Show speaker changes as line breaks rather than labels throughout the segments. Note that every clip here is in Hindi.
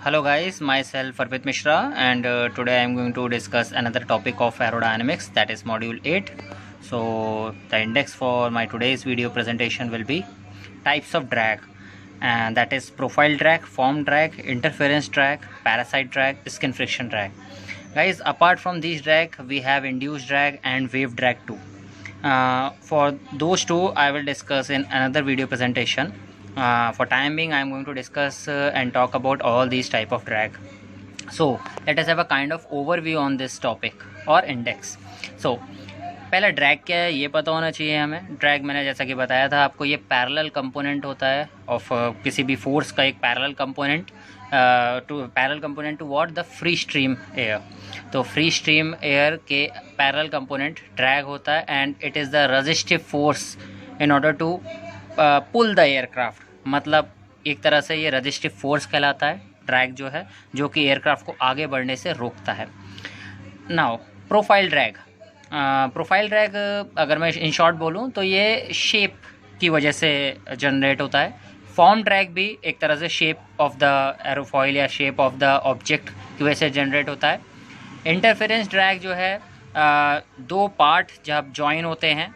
Hello guys, myself Arpit Mishra and today I am going to discuss another topic of aerodynamics, that is module 8. So the index for my today's video presentation will be types of drag, and that is profile drag, form drag, interference drag, parasite drag, skin friction drag. Guys, apart from these drag we have induced drag and wave drag too. For those two I will discuss in another video presentation. For time being I am going to discuss and talk about all these type of drag. So let us have a kind of overview on this topic or index. So पहला ड्रैग क्या है ये पता होना चाहिए हमें. ड्रैग मैंने जैसा कि बताया था आपको, ये पैरेलल कंपोनेंट होता है ऑफ किसी भी फोर्स का एक parallel component to what the free stream air. तो फ्री स्ट्रीम एयर के पैरेलल कंपोनेंट ड्रैग होता है and it is the resistive force in order to pull the aircraft. मतलब एक तरह से ये रेजिस्टिव फोर्स कहलाता है ड्रैग जो है, जो कि एयरक्राफ्ट को आगे बढ़ने से रोकता है. Now profile drag. Profile drag अगर मैं इन शॉर्ट बोलूँ तो ये शेप की वजह से जनरेट होता है. फॉर्म ड्रैग भी एक तरह से शेप ऑफ द एरोफॉइल या शेप ऑफ द ऑब्जेक्ट की वजह से जनरेट होता है. इंटरफेरेंस ड्रैग जो है दो पार्ट जब जॉइन होते हैं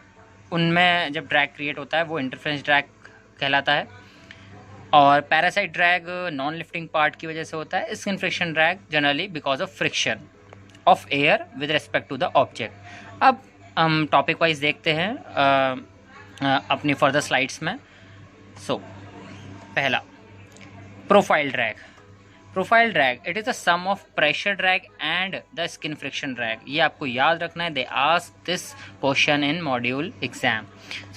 उनमें जब ड्रैग क्रिएट होता है वो इंटरफेरेंस ड्रैग कहलाता है. और parasite drag non lifting part की वजह से होता है. Skin friction drag generally because of friction of air with respect to the object. अब हम टॉपिक वाइज देखते हैं अपनी फर्दर स्लाइड्स में. सो पहला profile drag. Profile drag it is a sum of pressure drag and the skin friction drag. ये आपको याद रखना है. They ask this question in module exam.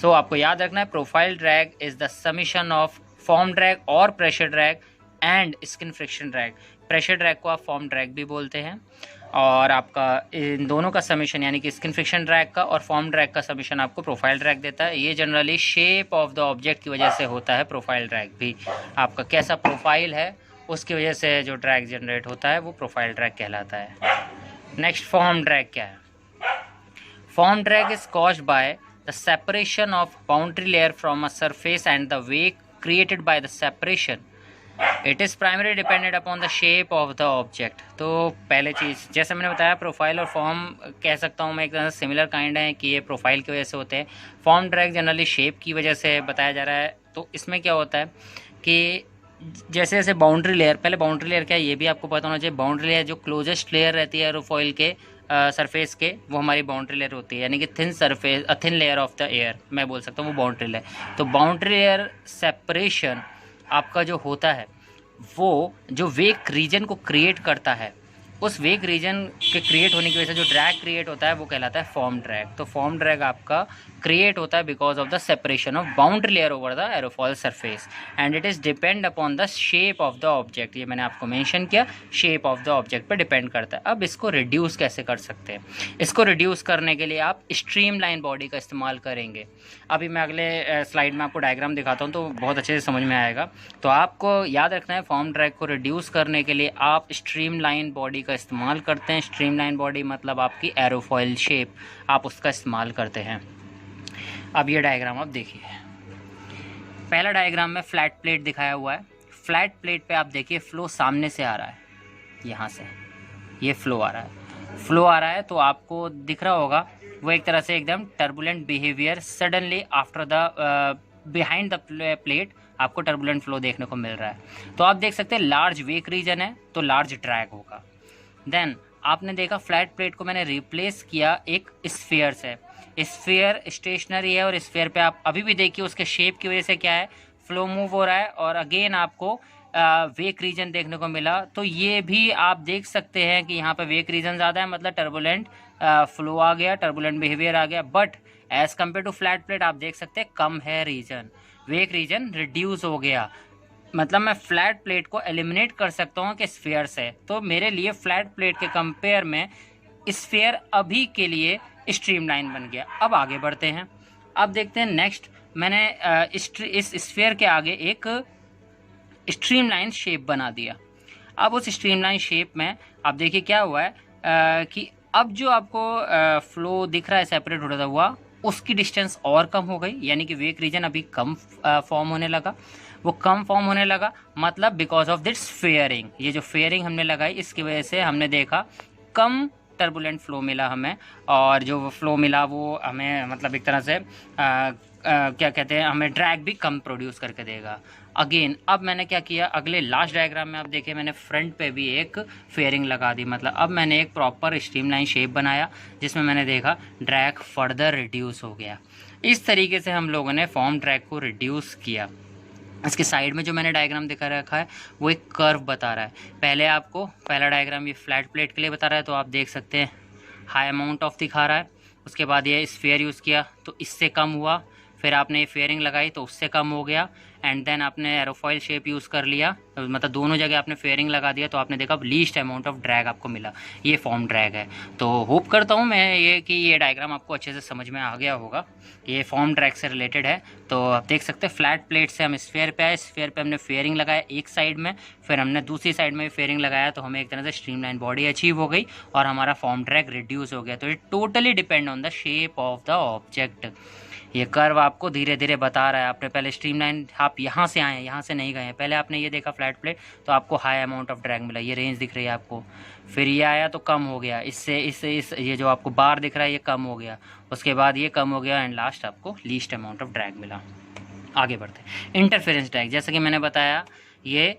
So आपको याद रखना है profile drag is the summation of form drag और pressure drag and skin friction drag. Pressure drag को आप फॉर्म ड्रैग भी बोलते हैं और आपका इन दोनों का समीशन यानी कि स्किन फ्रिक्शन ड्रैग का और फॉर्म ड्रैग का समीशन आपको प्रोफाइल ड्रैग देता है. ये generally shape of the object की वजह से होता है. प्रोफाइल ड्रैग भी आपका कैसा प्रोफाइल है उसकी वजह से जो ड्रैग जनरेट होता है वो प्रोफाइल ड्रैग कहलाता है. नेक्स्ट फॉर्म ड्रैग क्या है. Form drag is caused by the separation of boundary layer from a surface and the wake created by the separation. It is primarily dependent upon the shape of the object. तो पहले चीज़ जैसे मैंने बताया प्रोफाइल और फॉर्म कह सकता हूँ मैं एक तरह से सिमिलर काइंड है कि ये प्रोफाइल की वजह से होते हैं. फॉर्म ड्रैग जनरली शेप की वजह से बताया जा रहा है. तो इसमें क्या होता है कि जैसे जैसे बाउंड्री लेयर, पहले बाउंड्री लेयर क्या है ये भी आपको पता होना चाहिए. बाउंड्री लेयर जो क्लोजेस्ट लेयर रहती है एरोफॉइल के सरफेस के वो हमारी बाउंड्री लेयर होती है, यानी कि thin surface thin layer of the air मैं बोल सकता हूँ वो बाउंड्री लेयर. तो बाउंड्री लेयर सेपरेशन आपका जो होता है वो जो वेक रीजन को क्रिएट करता है, उस वेक रीजन के क्रिएट होने की वजह से जो ड्रैग क्रिएट होता है वो कहलाता है फॉर्म ड्रैग. तो फॉर्म ड्रैग आपका क्रिएट होता है because of the separation of boundary layer over the aerofoil surface and it is depend upon the shape of the object. ये मैंने आपको मेंशन किया, शेप ऑफ द ऑब्जेक्ट पे डिपेंड करता है. अब इसको रिड्यूस कैसे कर सकते हैं. इसको रिड्यूस करने के लिए आप स्ट्रीम लाइन बॉडी का इस्तेमाल करेंगे. अभी मैं अगले स्लाइड में आपको डायग्राम दिखाता हूँ तो बहुत अच्छे से समझ में आएगा. तो आपको याद रखना है फॉर्म ड्रैग को रिड्यूस करने के लिए आप स्ट्रीम लाइन बॉडी का इस्तेमाल करते हैं. स्ट्रीम लाइन बॉडी मतलब आपकी एरोफॉइल शेप, आप उसका इस्तेमाल करते हैं. अब ये डायग्राम आप देखिए. पहला डायग्राम में फ्लैट प्लेट दिखाया हुआ है. फ्लैट प्लेट पे आप देखिए फ्लो सामने से आ रहा है, यहाँ से ये फ्लो आ रहा है तो आपको दिख रहा होगा वो एक तरह से एकदम turbulent behaviour suddenly after the behind the plate आपको टर्बुलेंट फ्लो देखने को मिल रहा है. तो आप देख सकते हैं लार्ज वेक रीजन है तो लार्ज ड्रैग होगा. देन आपने देखा फ्लैट प्लेट को मैंने रिप्लेस किया एक स्फीयर से. स्फीयर स्टेशनरी है और स्फीयर पे आप अभी भी देखिए उसके शेप की वजह से क्या है फ्लो मूव हो रहा है और अगेन आपको वेक रीजन देखने को मिला. तो ये भी आप देख सकते हैं कि यहाँ पे वेक रीजन ज़्यादा है मतलब टर्बुलेंट फ्लो आ गया, टर्बुलेंट बिहेवियर आ गया. But as compare to flat plate आप देख सकते हैं कम है रीजन, वेक रीजन रिड्यूस हो गया. मतलब मैं फ्लैट प्लेट को एलिमिनेट कर सकता हूँ कि स्फीयर से. तो मेरे लिए फ्लैट प्लेट के कंपेयर में स्फीयर अभी के लिए स्ट्रीम लाइन बन गया. अब आगे बढ़ते हैं. अब देखते हैं नेक्स्ट मैंने इस स्फीयर के आगे एक स्ट्रीम लाइन शेप बना दिया. अब उस स्ट्रीम लाइन शेप में आप देखिए क्या हुआ है कि अब जो आपको फ्लो दिख रहा है सेपरेट होता हुआ उसकी डिस्टेंस और कम हो गई, यानी कि वेक रीजन अभी कम फॉर्म होने लगा. वो कम फॉर्म होने लगा, मतलब बिकॉज ऑफ दिस फेयरिंग। ये जो फेयरिंग हमने लगाई इसकी वजह से हमने देखा कम टर्बुलेंट फ्लो मिला हमें, और जो फ्लो मिला वो हमें मतलब एक तरह से क्या कहते हैं, हमें ड्रैग भी कम प्रोड्यूस करके देगा। अगेन अब मैंने क्या किया, अगले लास्ट डायग्राम में आप देखिए मैंने फ्रंट पे भी एक फेयरिंग लगा दी, मतलब अब मैंने एक प्रॉपर स्ट्रीमलाइन शेप बनाया जिसमें मैंने देखा ड्रैग फर्दर रिड्यूस हो गया। इस तरीके से हम लोगों ने फॉर्म ड्रैग को रिड्यूस किया। इसके साइड में जो मैंने डायग्राम दिखा रखा है वो एक कर्व बता रहा है। पहले आपको पहला डायग्राम ये फ्लैट प्लेट के लिए बता रहा है, तो आप देख सकते हैं हाई अमाउंट ऑफ दिखा रहा है। उसके बाद ये स्फीयर यूज़ किया तो इससे कम हुआ, फिर आपने ये फेयरिंग लगाई तो उससे कम हो गया, एंड देन आपने एरोफॉइल शेप यूज़ कर लिया, मतलब दोनों जगह आपने फेयरिंग लगा दिया तो आपने देखा लीस्ट अमाउंट ऑफ ड्रैग आपको मिला। ये फॉर्म ड्रैग है। तो होप करता हूँ मैं ये कि ये डायग्राम आपको अच्छे से समझ में आ गया होगा, ये फॉर्म ड्रैग से रिलेटेड है। तो आप देख सकते हैं फ्लैट प्लेट से हम स्फीयर पे आए, स्फीयर पे हमने फेयरिंग लगाया एक साइड में, फिर हमने दूसरी साइड में भी फेयरिंग लगाया, तो हमें एक तरह से स्ट्रीमलाइन बॉडी अचीव हो गई और हमारा फॉर्म ड्रैग रिड्यूस हो गया। तो it totally depend on the shape of the object. ये कर्व आपको धीरे धीरे बता रहा है। आपने पहले स्ट्रीमलाइन, आप यहाँ से आए हैं, यहाँ से नहीं गए हैं, पहले आपने ये देखा फ्लैट प्लेट तो आपको हाई अमाउंट ऑफ ड्रैग मिला, ये रेंज दिख रही है आपको, फिर ये आया तो कम हो गया, इससे इस ये जो आपको बार दिख रहा है ये कम हो गया, उसके बाद ये कम हो गया, एंड लास्ट आपको लीस्ट अमाउंट ऑफ ड्रैग मिला। आगे बढ़ते हैं। इंटरफेरेंस ड्रैग, जैसा कि मैंने बताया ये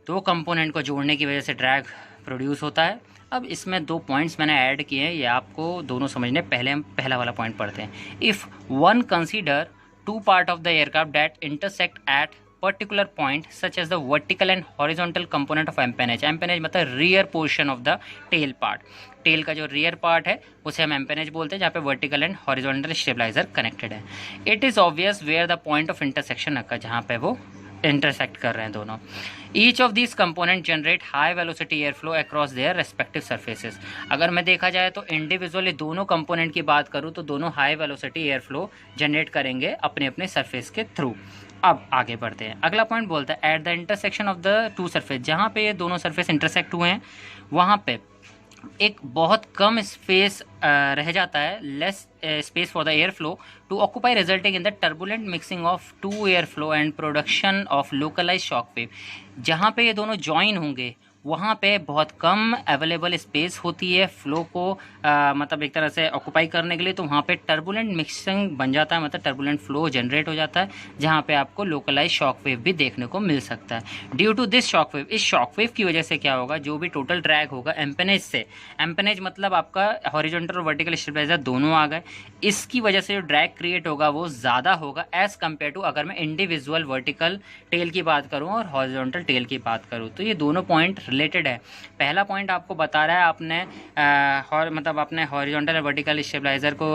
दो कंपोनेंट को जोड़ने की वजह से ड्रैग प्रोड्यूस होता है। अब इसमें दो पॉइंट्स मैंने ऐड किए हैं, ये आपको दोनों समझने। पहले हम पहला वाला पॉइंट पढ़ते हैं। If one consider two part of the aircraft that intersect at particular point such as the vertical and horizontal component of empennage. Empennage मतलब rear portion of the tail part, tail का जो रियर पार्ट है उसे हम एम्पेनेज बोलते हैं, जहाँ पे vertical and horizontal stabiliser connected है। It is obvious where the point of intersection occur, जहाँ पे वो इंटरसेक्ट कर रहे हैं दोनों। Each of this component generate high velocity air flow across their respective surfaces. अगर मैं देखा जाए तो इंडिविजुअली दोनों कंपोनेंट की बात करूँ तो दोनों high velocity air flow generate करेंगे अपने अपने सरफेस के थ्रू। अब आगे बढ़ते हैं। अगला पॉइंट बोलता है at the intersection of the two surface, जहाँ पे ये दोनों सरफेस इंटरसेक्ट हुए हैं वहाँ पे एक बहुत कम स्पेस रह जाता है, less space for the air flow to occupy, resulting in the turbulent mixing of two air flow and production of localize shock wave. जहाँ पे ये दोनों ज्वाइन होंगे वहाँ पे बहुत कम अवेलेबल स्पेस होती है फ्लो को मतलब एक तरह से ऑक्यूपाई करने के लिए, तो वहाँ पे टर्बुलेंट मिक्सिंग बन जाता है, मतलब टर्बुलेंट फ्लो जनरेट हो जाता है, जहाँ पे आपको लोकलाइज शॉक वेव भी देखने को मिल सकता है। Due to this shock wave, इस शॉक वेव की वजह से क्या होगा, जो भी टोटल ड्रैग होगा एम्पेनेज से, एम्पेनेज मतलब आपका हॉरिजॉन्टल और वर्टिकल स्टेबलाइजर दोनों आ गए, इसकी वजह से जो ड्रैग क्रिएट होगा वो ज़्यादा होगा एज़ कम्पेयर टू अगर मैं इंडिविजुअल वर्टिकल टेल की बात करूँ और हॉरिजॉन्टल टेल की बात करूँ। तो ये दोनों पॉइंट रिलेटेड है। पहला पॉइंट आपको बता रहा है आपने मतलब आपने हॉरिजॉन्टल और वर्टिकल स्टेबलाइजर को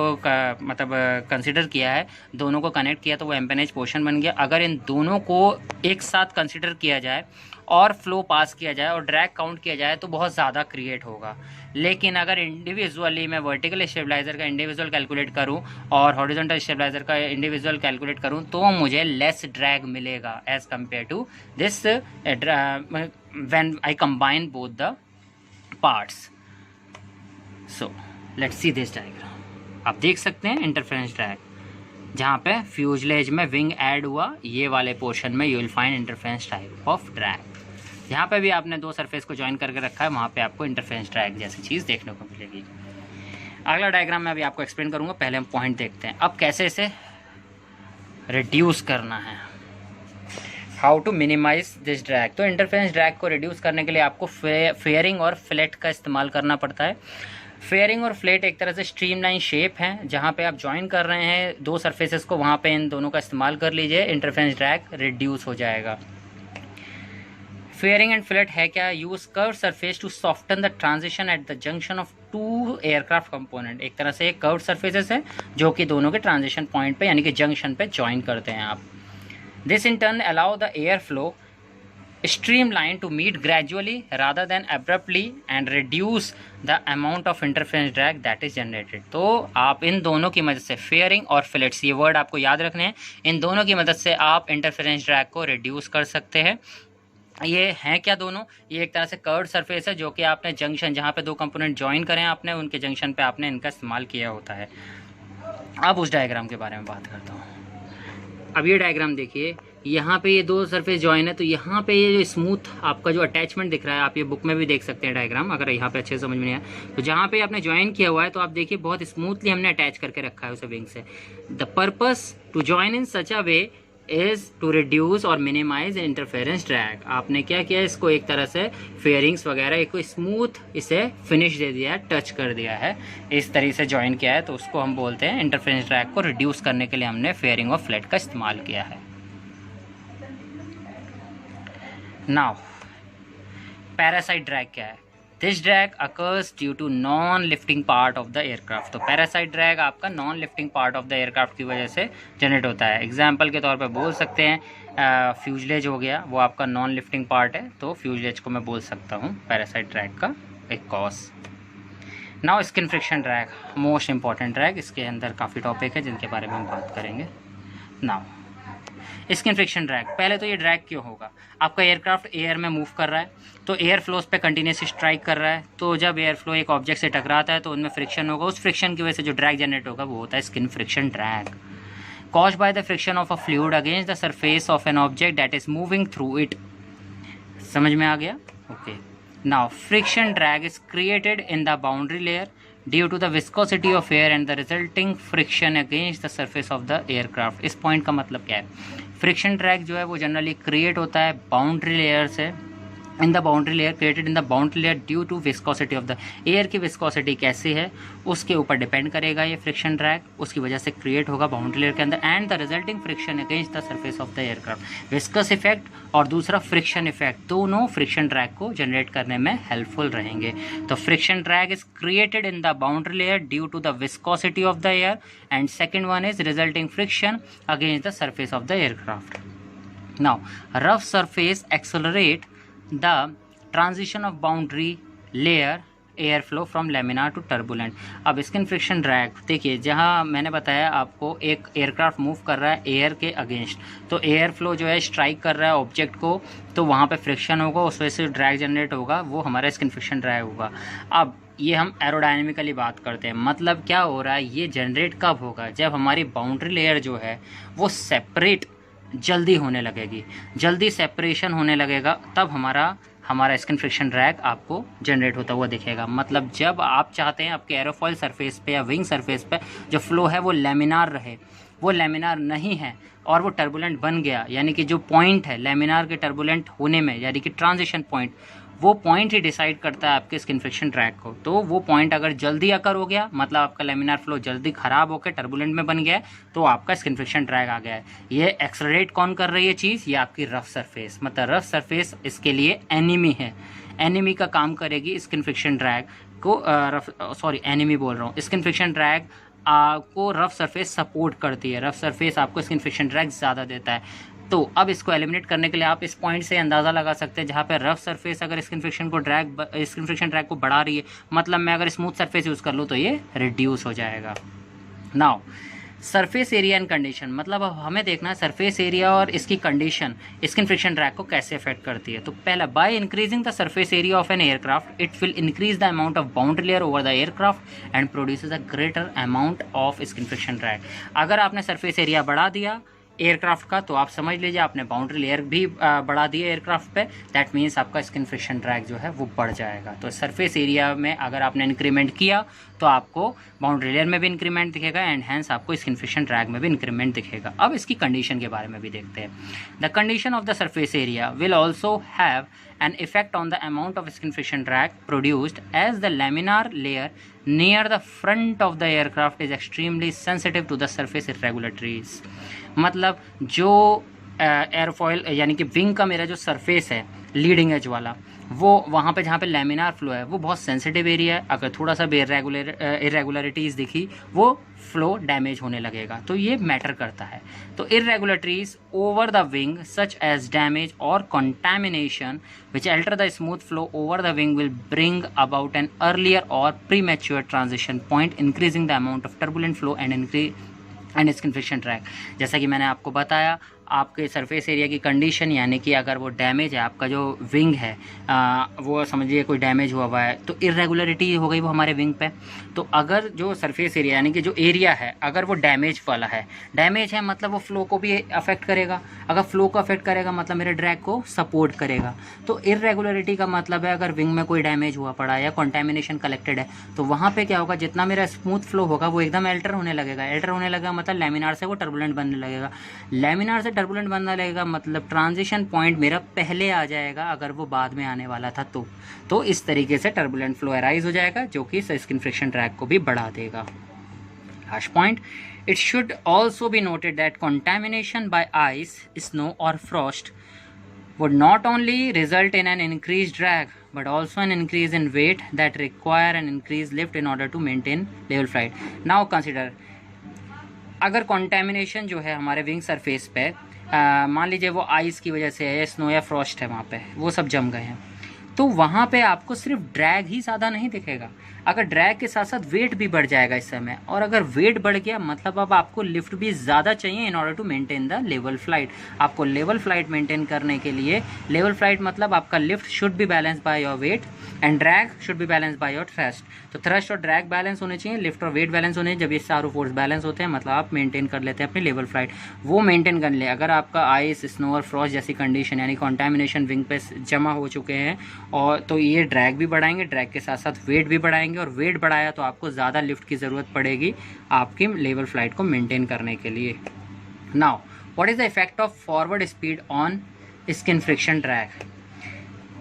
मतलब कंसीडर किया है, दोनों को कनेक्ट किया तो वो एम्पेनेज पोर्शन बन गया। अगर इन दोनों को एक साथ कंसीडर किया जाए और फ्लो पास किया जाए और ड्रैग काउंट किया जाए तो बहुत ज़्यादा क्रिएट होगा। लेकिन अगर इंडिविजुअली मैं वर्टिकल स्टेबलाइजर का इंडिविजुअल कैलकुलेट करूं और हॉरिजॉन्टल स्टेबलाइजर का इंडिविजुअल कैलकुलेट करूं तो मुझे लेस ड्रैग मिलेगा as compare to this when I combine both the parts. So let's see this diagram. आप देख सकते हैं इंटरफेरेंस ड्रैग, जहाँ पे फ्यूजलेज में विंग ऐड हुआ, ये वाले पोर्शन में you will find interference type of drag. यहाँ पे भी आपने दो सरफेस को ज्वाइन करके रखा है, वहाँ पे आपको इंटरफेरेंस ड्रैग जैसी चीज़ देखने को मिलेगी। अगला डायग्राम मैं अभी आपको एक्सप्लेन करूँगा, पहले हम पॉइंट देखते हैं। अब कैसे इसे रिड्यूस करना है, how to minimize this drag. तो इंटरफेरेंस ड्रैग को रिड्यूस करने के लिए आपको फेयरिंग और फ्लैट का इस्तेमाल करना पड़ता है। फेयरिंग और फ्लैट एक तरह से स्ट्रीमलाइन शेप है, जहाँ पे आप ज्वाइन कर रहे हैं दो सरफेसेस को, वहाँ पे इन दोनों का इस्तेमाल कर लीजिए, इंटरफेरेंस ड्रैग रिड्यूस हो जाएगा। फेयरिंग एंड फ्लैट है क्या, use curve surface to soften the transition at the junction of two aircraft component. एक तरह से कर्व सरफेसेस है जो कि दोनों के ट्रांजिशन पॉइंट पे यानी कि जंक्शन पे ज्वाइन करते हैं आप। This in turn allow the air flow streamline to meet gradually rather than abruptly and reduce the amount of interference drag that is generated। तो आप इन दोनों की मदद से, फेयरिंग और फ्लैट्स, ये वर्ड आपको याद रखने हैं, इन दोनों की मदद से आप इंटरफेरेंस ड्रैग को रिड्यूस कर सकते हैं। ये हैं क्या दोनों, ये एक तरह से कर्व्ड सरफेस है जो कि आपने जंक्शन, जहाँ पे दो कंपोनेंट ज्वाइन करें आपने, उनके जंक्शन पे आपने इनका इस्तेमाल किया होता है। अब उस डायग्राम के बारे में बात करता हूँ। अब ये डायग्राम देखिए, यहाँ पे ये दो सरफेस जॉइन है, तो यहाँ पे ये जो स्मूथ आपका जो अटैचमेंट दिख रहा है, आप ये बुक में भी देख सकते हैं डायग्राम, अगर यहाँ पे अच्छे से समझ में नहीं आया तो जहाँ पे आपने ज्वाइन किया हुआ है तो आप देखिए बहुत स्मूथली हमने अटैच करके रखा है उसे विंग से। The purpose to join in such a way is to reduce और मिनिमाइज इंटरफेरेंस ड्रैग। आपने क्या किया, इसको एक तरह से फेयरिंग्स वगैरह एक स्मूथ इसे फिनिश दे दिया है, टच कर दिया है, इस तरीके से ज्वाइन किया है, तो उसको हम बोलते हैं इंटरफेरेंस ड्रैग को रिड्यूस करने के लिए हमने फेयरिंग और फ्लैट का इस्तेमाल किया है। नाउ पैरासाइट ड्रैग क्या है? This drag occurs due to non lifting part of the aircraft. तो पैरासाइट ड्रैग आपका non lifting part of the aircraft की वजह से जनरेट होता है। एग्जाम्पल के तौर पे बोल सकते हैं फ्यूजलेज हो गया, वो आपका नॉन लिफ्टिंग पार्ट है, तो फ्यूजलेज को मैं बोल सकता हूँ पैरासाइट ड्रैग का एक cause. Now skin friction drag, most important drag, इसके अंदर काफ़ी टॉपिक है जिनके बारे में हम बात करेंगे। नाउ स्किन फ्रिक्शन ड्रैग, पहले तो ये ड्रैग क्यों होगा? आपका एयरक्राफ्ट एयर में मूव कर रहा है, तो एयर फ्लोज पे कंटिन्यूस स्ट्राइक कर रहा है, तो जब एयर फ्लो एक ऑब्जेक्ट से टकराता है तो उनमें फ्रिक्शन होगा, उस फ्रिक्शन की वजह से जो ड्रैग जनरेट होगा वो होता है skin friction drag. Caused by the friction of a fluid against the surface of an object that is moving through it. समझ में आ गया? Okay. Now friction drag is created in the boundary layer due to the viscosity of air and the resulting friction against the surface of the aircraft. इस पॉइंट का मतलब क्या है? फ्रिक्शन ड्रैग जो है वो जनरली क्रिएट होता है बाउंड्री लेयर से, in the boundary layer, created in the boundary layer due to viscosity of the air. की विस्कोसिटी कैसी है उसके ऊपर डिपेंड करेगा ये फ्रिक्शन ड्रैग, उसकी वजह से क्रिएट होगा बाउंड्री लेयर के अंदर। And the resulting friction against the surface of the aircraft. Viscous effect और दूसरा फ्रिक्शन इफेक्ट, दोनों फ्रिक्शन ड्रैग को जनरेट करने में हेल्पफुल रहेंगे। तो friction drag is created in the boundary layer due to the viscosity of the air, and second one is resulting friction against the surface of the aircraft. Now rough surface accelerate the transition of boundary layer airflow from laminar to turbulent। अब स्किन फ्रिक्शन ड्रैग देखिए, जहाँ मैंने बताया आपको एक एयरक्राफ्ट मूव कर रहा है एयर के अगेंस्ट, तो एयर फ्लो जो है स्ट्राइक कर रहा है ऑब्जेक्ट को, तो वहाँ पे फ्रिक्शन होगा, उस वजह से ड्रैग जनरेट होगा, वो हमारा स्किन फ्रिक्शन ड्रैग होगा। अब ये हम एरोडायनेमिकली बात करते हैं, मतलब क्या हो रहा है, ये जनरेट कब होगा? जब हमारी बाउंड्री लेयर जो है वो सेपरेट जल्दी होने लगेगी, जल्दी सेपरेशन होने लगेगा, तब हमारा स्किन फ्रिक्शन ड्रैग आपको जनरेट होता हुआ दिखेगा। मतलब जब आप चाहते हैं आपके एरोफॉइल सरफेस पे या विंग सरफेस पे जो फ्लो है वो लैमिनार रहे, वो लैमिनार नहीं है और वो टर्बुलेंट बन गया, यानी कि जो पॉइंट है लैमिनार के टर्बुलेंट होने में, यानी कि ट्रांजिशन पॉइंट, वो पॉइंट ही डिसाइड करता है आपके स्किन फ्रिक्शन ड्रैग को। तो वो पॉइंट अगर जल्दी अकर हो गया, मतलब आपका लैमिनार फ्लो जल्दी खराब होकर टर्बुलेंट में बन गया है, तो आपका स्किन फ्रिक्शन ड्रैग आ गया है। ये एक्सेलरेट कौन कर रही है चीज़? ये आपकी रफ सरफेस, मतलब रफ सरफेस इसके लिए एनिमी है, एनिमी का काम करेगी स्किन फ्रिक्शन ड्रैग को, एनिमी बोल रहा हूँ, स्किन फ्रिक्शन ड्रैग को रफ सरफेस सपोर्ट करती है, रफ सरफेस आपको स्किन फ्रिक्शन ड्रैग ज़्यादा देता है। तो अब इसको एलिमिनेट करने के लिए आप इस पॉइंट से अंदाज़ा लगा सकते हैं, जहाँ पे रफ सरफेस अगर स्किन फ्रिक्शन ड्रैग को बढ़ा रही है, मतलब मैं अगर स्मूथ सरफेस यूज़ कर लूँ तो ये रिड्यूस हो जाएगा। Now surface area and condition, मतलब अब हमें देखना है सरफेस एरिया और इसकी कंडीशन स्किन फ्रिक्शन ड्रैग को कैसे अफेक्ट करती है। तो पहला, by increasing the surface area of an aircraft it will increase the amount of boundary layer over the aircraft and produces a greater amount of skin friction drag. अगर आपने सरफेस एरिया बढ़ा दिया एयरक्राफ्ट का, तो आप समझ लीजिए आपने बाउंड्री लेयर भी बढ़ा दी है एयरक्राफ्ट पे, दैट मीन्स आपका स्किन फ्रिक्शन ड्रैग जो है वो बढ़ जाएगा। तो सरफेस एरिया में अगर आपने इंक्रीमेंट किया तो आपको बाउंड्री लेयर में भी इंक्रीमेंट दिखेगा एंड हैंस आपको स्किन फ्रिक्शन ड्रैग में भी इंक्रीमेंट दिखेगा। अब इसकी कंडीशन के बारे में भी देखते हैं। The condition of the surface area will also have an effect on the amount of skin friction drag produced as the laminar layer near the front of the aircraft is extremely sensitive to the surface irregularities। मतलब जो एयरफॉयल यानी कि विंग का मेरा जो सरफेस है लीडिंग एज वाला, वो वहाँ पे जहाँ पे लैमिनार फ्लो है वो बहुत सेंसिटिव एरिया है, अगर थोड़ा सा भी इरेगुलरिटीज़ दिखी वो फ्लो डैमेज होने लगेगा, तो ये मैटर करता है। तो irregularities over the wing such as damage और contamination which alter the smooth flow over the wing will bring about an earlier और premature transition point increasing the amount of turbulent flow and skin friction drag. जैसा कि मैंने आपको बताया, आपके सरफेस एरिया की कंडीशन, यानी कि अगर वो डैमेज है, आपका जो विंग है वो समझिए कोई डैमेज हुआ है, तो इरेगुलरिटी हो गई वो हमारे विंग पे। तो अगर जो सरफेस एरिया यानी कि जो एरिया है अगर वो डैमेज वाला है, डैमेज है मतलब वो फ्लो को भी अफेक्ट करेगा, अगर फ्लो को अफेक्ट करेगा मतलब मेरे ड्रैग को सपोर्ट करेगा। तो इरेगुलरिटी का मतलब है अगर विंग में कोई डैमेज हुआ पड़ा है या कंटेमिनेशन कलेक्टेड है, तो वहाँ पे क्या होगा, जितना मेरा स्मूथ फ्लो होगा वो एकदम एल्टर होने लगेगा। एल्टर होने लगेगा मतलब लैमिनार से वो टर्बुलेंट बनने लगेगा। लैमिनार से टर्बुलेंट बनने लगेगा मतलब ट्रांजिशन पॉइंट मेरा पहले आ जाएगा अगर वो बाद में आने वाला था तो इस तरीके से टर्बुलेंट फ्लो अराइज हो जाएगा, जो कि स्किन फ्रिक्शन ड्रैग को भी बढ़ा देगा। Last point, it should also be noted that contamination by ice, snow or frost would not only result in an increased drag but also an increase in weight that require an increased lift in order to maintain level flight. Now consider, अगर कंटेमिनेशन जो है हमारे विंग सरफेस पे मान लीजिए वो आइस की वजह से है, स्नो या फ्रॉस्ट है, वहाँ पे वो सब जम गए हैं, तो वहाँ पे आपको सिर्फ ड्रैग ही ज़्यादा नहीं दिखेगा, अगर ड्रैग के साथ साथ वेट भी बढ़ जाएगा इस समय। और अगर वेट बढ़ गया मतलब अब आपको लिफ्ट भी ज़्यादा चाहिए in order to maintain the level flight. आपको लेवल फ्लाइट मेंटेन करने के लिए, लेवल फ्लाइट मतलब आपका lift should be balance by your weight and drag should be balance by your thrust. तो थ्रस्ट और ड्रैग बैलेंस होने चाहिए, लिफ्ट और वेट बैलेंस होने चाहिए। जब ये चारों फोर्स बैलेंस होते हैं मतलब आप मेंटेन कर लेते हैं अपनी लेवल फ्लाइट। वो मेंटेन कर ले, अगर आपका आइस, स्नो और फ्रॉस्ट जैसी कंडीशन यानी कॉन्टेमिनेशन विंग पे जमा हो चुके हैं और तो ये ड्रैग भी बढ़ाएंगे, ड्रैग के साथ साथ वेट भी बढ़ाएंगे, और वेट बढ़ाया तो आपको ज़्यादा लिफ्ट की ज़रूरत पड़ेगी आपकी लेवल फ्लाइट को मेंटेन करने के लिए। Now what is the effect of forward speed on skin friction drag?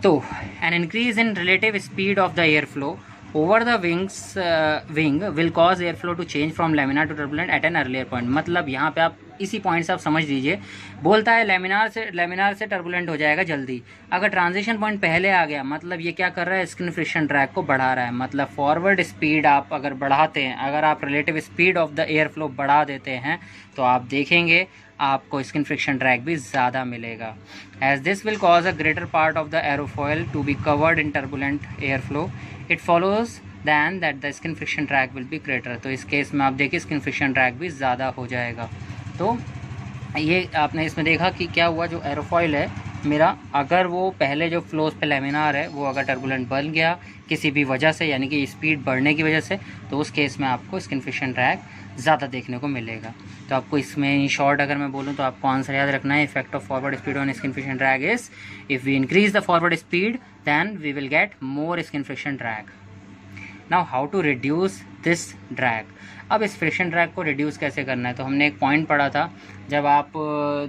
तो an increase in relative speed of the air flow over the wing will cause airflow to change from laminar to turbulent at an earlier point। मतलब यहाँ पे आप इसी पॉइंट से आप समझ लीजिए, बोलता है लेमिनार से टर्बुलेंट हो जाएगा जल्दी। अगर ट्रांजिशन पॉइंट पहले आ गया मतलब ये क्या कर रहा है, स्किन फ्रिक्शन ड्रैग को बढ़ा रहा है। मतलब फॉरवर्ड स्पीड आप अगर बढ़ाते हैं, अगर आप relative speed of the air flow बढ़ा देते हैं तो आप देखेंगे आपको स्किन फ्रिक्शन ड्रैग भी ज़्यादा मिलेगा। As this will cause a greater part of the aerofoil to be covered in turbulent air flow, it follows then that the skin friction drag will be greater. तो इस केस में आप देखिए स्किन फ्रिक्शन ड्रैग भी ज़्यादा हो जाएगा। तो ये आपने इसमें देखा कि क्या हुआ, जो एरोफॉयल है मेरा, अगर वो पहले जो फ्लोज पे लेमिनार है वो अगर टर्बुलेंट बन गया किसी भी वजह से, यानी कि स्पीड बढ़ने की वजह से, तो उस केस में आपको स्किन फ्रिक्शन ड्रैग ज़्यादा देखने को मिलेगा। तो आपको इसमें इन शॉर्ट अगर मैं बोलूँ तो आपको आंसर याद रखना है, effect of forward speed on skin friction drag is if we increase the forward speed then we will get more skin friction drag. Now how to reduce this drag? अब इस फ्रिक्शन ड्रैग को रिड्यूस कैसे करना है, तो हमने एक पॉइंट पढ़ा था जब आप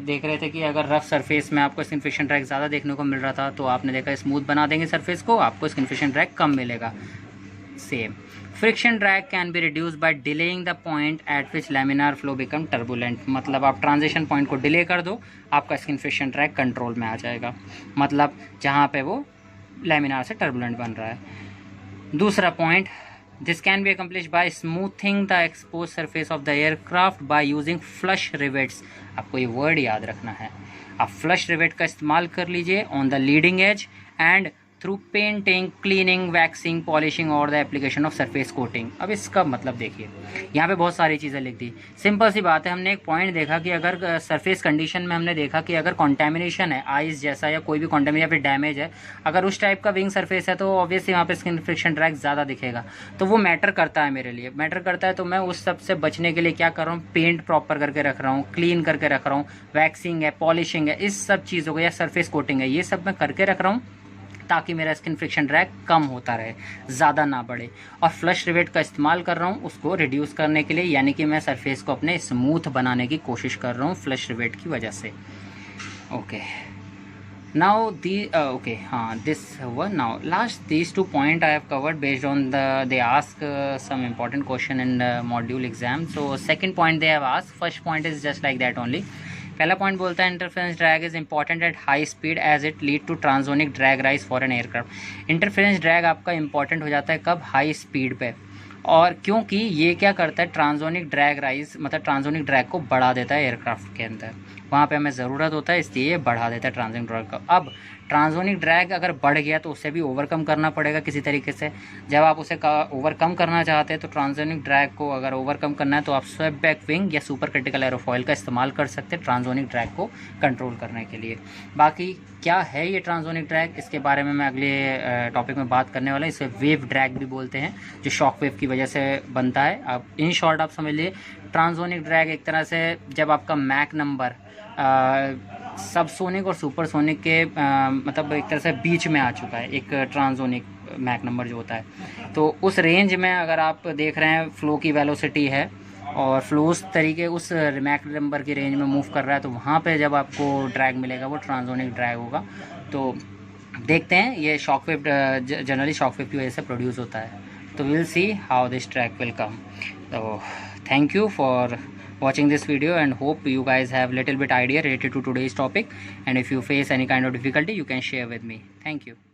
देख रहे थे कि अगर रफ सरफेस में आपको स्किन फ्रिक्शन ड्रैग ज़्यादा देखने को मिल रहा था, तो आपने देखा स्मूथ बना देंगे सरफेस को, आपको स्किन फ्रिक्शन ड्रैग कम मिलेगा। Same friction drag can be reduce by delaying the point eight which laminar flow become turbulent. मतलब आप ट्रांजिशन पॉइंट को डिले कर दो, आपका स्किन फ्रिक्शन ड्रैग कंट्रोल में आ जाएगा, मतलब जहाँ पे वो लैमिनार से टर्बुलेंट बन रहा है। दूसरा point, this can be accomplish by smoothing the expose surface of the aircraft by using flush rivets. आपको ये वर्ड याद रखना है, आप फ्लश रिवेट का इस्तेमाल कर लीजिए on the leading edge and through painting, cleaning, waxing, polishing और the application of surface coating. अब इसका मतलब देखिए, यहाँ पे बहुत सारी चीज़ें लिख दी। सिंपल सी बात है, हमने एक पॉइंट देखा कि अगर सरफेस कंडीशन में हमने देखा कि अगर कॉन्टेमिनेशन है, आइस जैसा या कोई भी कॉन्टेमिनेशन या फिर डैमेज है, अगर उस टाइप का विंग सरफेस है तो ऑब्वियसली वहाँ पे स्किन फ्रिक्शन ड्रैग ज़्यादा दिखेगा। तो वो मैटर करता है, मेरे लिए मैटर करता है। तो मैं उस सब से बचने के लिए क्या कर रहा हूँ, पेंट प्रॉपर करके रख रहा हूँ, क्लीन करके रख रहा हूँ, वैक्सिंग है, पॉलिशिंग है, इस सब चीज़ों को, या सरफेस कोटिंग है, ये सब मैं करके रख रहा हूँ ताकि मेरा स्किन फ्रिक्शन ड्रैग कम होता रहे, ज़्यादा ना बढ़े। और फ्लश रिवेट का इस्तेमाल कर रहा हूँ उसको रिड्यूस करने के लिए, यानी कि मैं सरफेस को अपने स्मूथ बनाने की कोशिश कर रहा हूँ फ्लश रिवेट की वजह से। Okay, now this one. Now last these 2 point I have covered based on they ask some important question in module exam. So second point they have ask, first point is just like that only. पहला पॉइंट बोलता है interference drag is important at high speed as it lead to transonic drag rise for an aircraft. Interference drag आपका इंपॉर्टेंट हो जाता है कब, हाई स्पीड पे, और क्योंकि ये क्या करता है, ट्रांसोनिक ड्रैग राइज मतलब ट्रांसोनिक ड्रैग को बढ़ा देता है एयरक्राफ्ट के अंदर। वहाँ पे हमें ज़रूरत होता है, इसलिए ये बढ़ा देता है ट्रांसोनिक ड्रैग का। अब ट्रांसोनिक ड्रैग अगर बढ़ गया तो उसे भी ओवरकम करना पड़ेगा किसी तरीके से। जब आप उसे ओवरकम करना चाहते हैं तो ट्रांसोनिक ड्रैग को अगर ओवरकम करना है तो आप स्वेप बैक विंग या सुपर क्रिटिकल एरोफॉइल का इस्तेमाल कर सकते हैं ट्रांसोनिक ड्रैग को कंट्रोल करने के लिए। बाकी क्या है ये ट्रांसोनिक ड्रैग, इसके बारे में मैं अगले टॉपिक में बात करने वाला हूँ। इसे वेव ड्रैग भी बोलते हैं, जो शॉक वेव की वजह से बनता है। आप इन शॉर्ट आप समझ लिए, ट्रांसोनिक ड्रैग एक तरह से जब आपका मैक नंबर सबसोनिक और सुपरसोनिक के मतलब एक तरह से बीच में आ चुका है, एक ट्रांसोनिक मैक नंबर जो होता है, तो उस रेंज में अगर आप देख रहे हैं फ्लो की वेलोसिटी है और फ्लो उस तरीके उस मैक नंबर की रेंज में मूव कर रहा है, तो वहाँ पे जब आपको ड्रैग मिलेगा वो ट्रांसोनिक ड्रैग होगा। तो देखते हैं, ये shock wave generally shock wave की वजह से प्रोड्यूस होता है। तो will see how this track will come. So thank you for watching this video and hope you guys have little bit idea related to today's topic, and if you face any kind of difficulty you can share with me. Thank you.